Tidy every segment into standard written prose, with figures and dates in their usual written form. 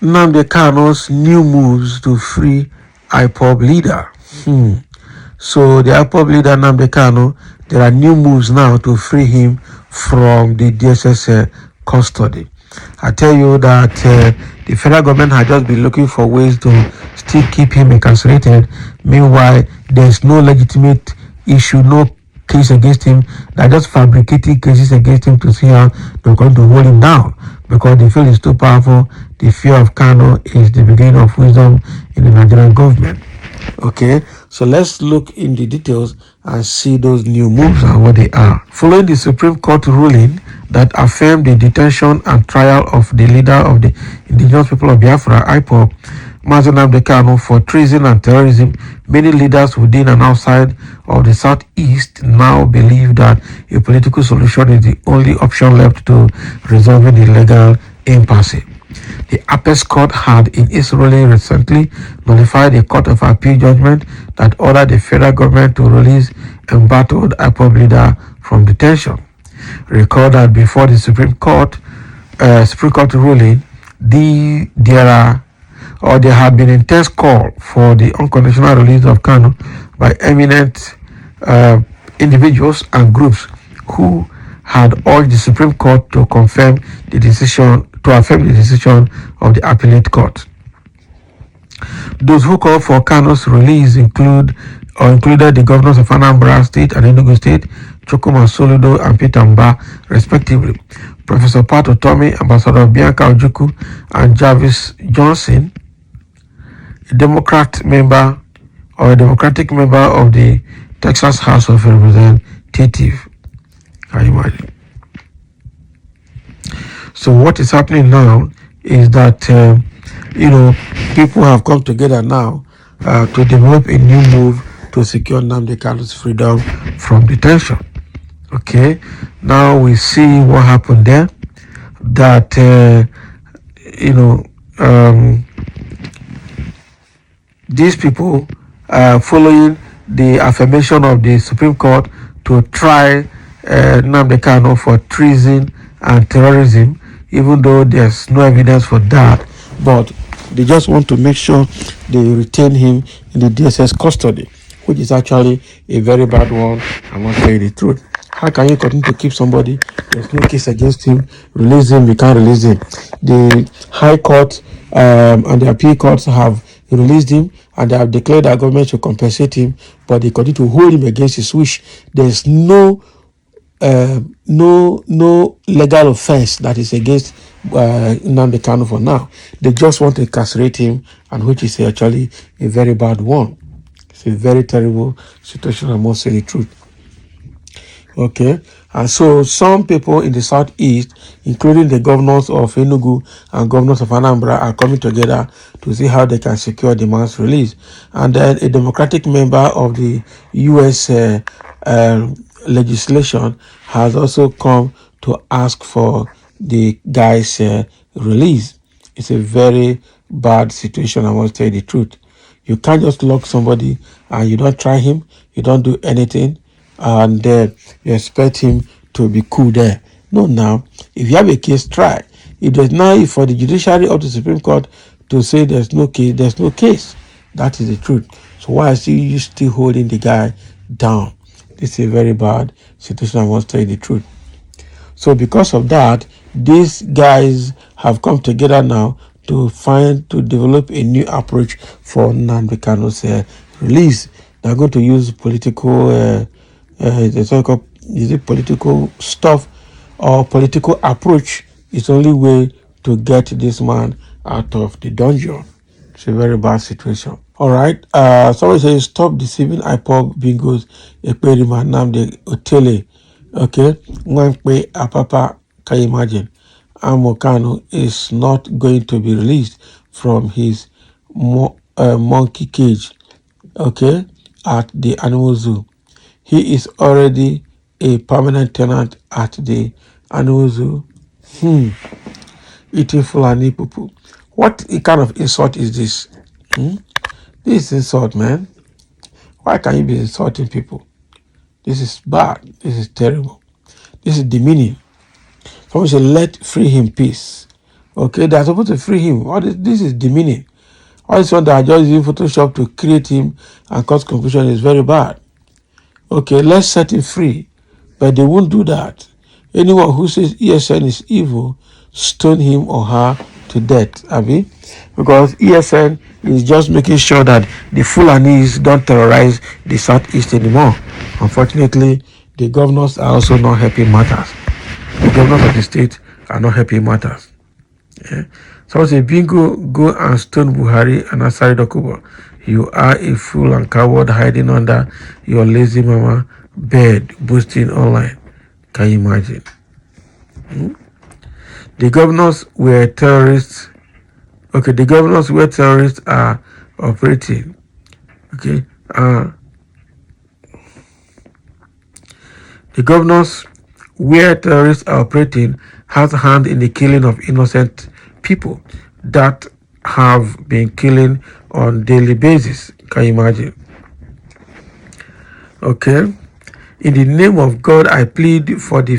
Nnamdi Kanu's new moves to free IPOB leader. So the IPOB leader Nnamdi Kanu, there are new moves now to free him from the DSS custody. I tell you that the federal government had just been looking for ways to still keep him incarcerated. Meanwhile, there's no legitimate issue, no case against him. They're just fabricating cases against him to see how they're going to hold him down because they feel he's too powerful. The fear of Kanu is the beginning of wisdom in the Nigerian government. Okay, so let's look in the details and see those new moves and what they are. Following the Supreme Court ruling that affirmed the detention and trial of the leader of the indigenous people of Biafra, IPOB, Nnamdi Kanu, for treason and terrorism, many leaders within and outside of the Southeast now believe that a political solution is the only option left to resolving the legal impasse. The Apex Court had in its ruling recently nullified a Court of Appeal judgment that ordered the federal government to release embattled IPOB leader from detention. Recall that before the Supreme Court ruling, there had been intense call for the unconditional release of Kanu by eminent individuals and groups who had urged the Supreme Court to affirm the decision of the appellate court. Those who called for Kanu's release included the governors of Anambra State and Enugu State, Chukwuma Soludo and Peter Mba, respectively. Professor Pat Otomi, Ambassador Bianca Ojukwu, and Jarvis Johnson, a Democratic member of the Texas House of Representatives. Can you imagine? So what is happening now is that people have come together now to develop a new move to secure Nnamdi Kanu's freedom from detention. Okay, now we see what happened there. That these people following the affirmation of the Supreme Court to try Nnamdi Kanu for treason and terrorism, even though there's no evidence for that, but they just want to make sure they retain him in the DSS custody, which is actually a very bad one. I must tell you the truth. How can you continue to keep somebody? There's no case against him. Release him, you can't release him. The High Court and the Appeal Courts have released him and they have declared that government should compensate him, but they continue to hold him against his wish. There's no legal offense that is against Nnamdi Kanu for now. They just want to incarcerate him, and which is actually a very bad one. It's a very terrible situation, I must say the truth. Okay, and so some people in the Southeast, including the governors of Enugu and governors of Anambra, are coming together to see how they can secure the man's release. And then a Democratic member of the U.S. legislation has also come to ask for the guy's release. It's a very bad situation, I must tell you the truth. You can't just lock somebody and you don't try him, you don't do anything, and then you expect him to be cool there. No, now, if you have a case, try. If there's now for the judiciary of the Supreme Court to say there's no case, there's no case. That is the truth. So why are you still holding the guy down? This is a very bad situation, I must tell you the truth. So because of that, these guys have come together now to develop a new approach for Nnamdi Kanu's release. They're going to use political political stuff or political approach. It's the only way to get this man out of the dungeon. It's a very bad situation. All right. Somebody says stop deceiving IPOB bingos. Ekperima Nnamdi Otele. Okay. Mwankwe Apapa. Can you imagine? Amo Kanu is not going to be released from his monkey cage. Okay, at the animal zoo. He is already a permanent tenant at the animal zoo. Eating Fulani people. What kind of insult is this? This is insult, man. Why can you be insulting people? This is bad. This is terrible. This is demeaning. Someone should let free him peace. Okay, they are supposed to free him. All this is demeaning. All this one that are just using Photoshop to create him and cause confusion is very bad. Okay, let's set him free. But they won't do that. Anyone who says ESN is evil, stone him or her to death, Abi. Because ESN is just making sure that the Fulanis don't terrorize the Southeast anymore. Unfortunately, the governors are also not helping matters. The governors of the state are not helping matters. Yeah. Someone say, Bingo, go and stone Buhari and Asari Dokubo. You are a fool and coward hiding under your lazy mama bed, boosting online. Can you imagine? The governors were terrorists. Okay, the governors where terrorists are operating. Okay, the governors where terrorists are operating has a hand in the killing of innocent people that have been killing on daily basis. Can you imagine? Okay. In the name of God, I plead for the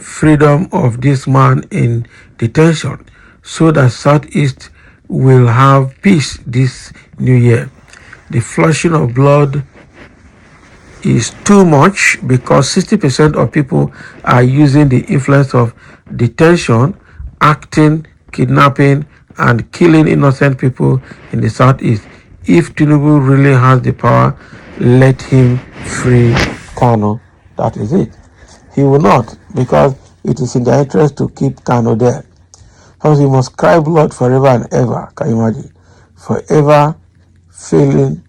freedom of this man in detention, so that Southeast will have peace this new year. The flushing of blood is too much because 60% of people are using the influence of detention, acting, kidnapping, and killing innocent people in the Southeast. If Tinubu really has the power, let him free Kanu. That is it. He will not, because it is in their interest to keep Kanu there. So he must cry blood forever and ever. Can you imagine? Forever failing,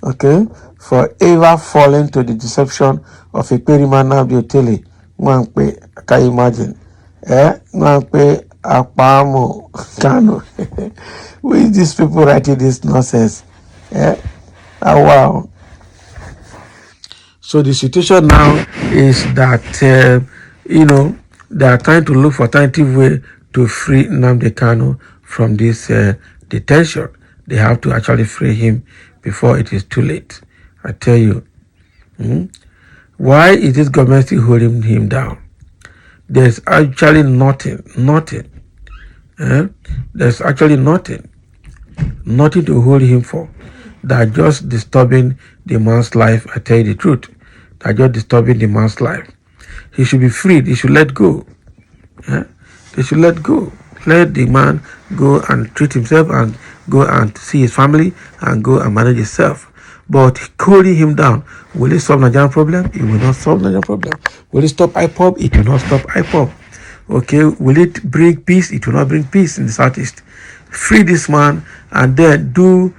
okay? Forever falling to the deception of a Perima Nnamdi Otele. Can you imagine? Apamo Kanu. Who is these people writing this nonsense? Oh, wow. So the situation now is that, they are trying to look for alternative way to free Nnamdi Kanu from this detention. They have to actually free him before it is too late. I tell you. Why is this government still holding him down? There's actually nothing. There's actually nothing to hold him for. They're just disturbing the man's life. I tell you the truth. They're just disturbing the man's life. He should be freed. He should let go. They should let go. Let the man go and treat himself and go and see his family and go and manage himself. But holding him down, will it solve Nigerian problem? It will not solve Nigerian problem. Will it stop IPOB? It will not stop IPOB. Okay, will it bring peace? It will not bring peace in the Southeast. Free this man and then do,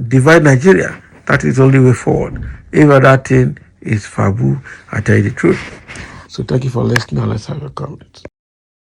divide Nigeria. That is the only way forward. If that thing is fabu, I tell you the truth. So thank you for listening and let's have your comments.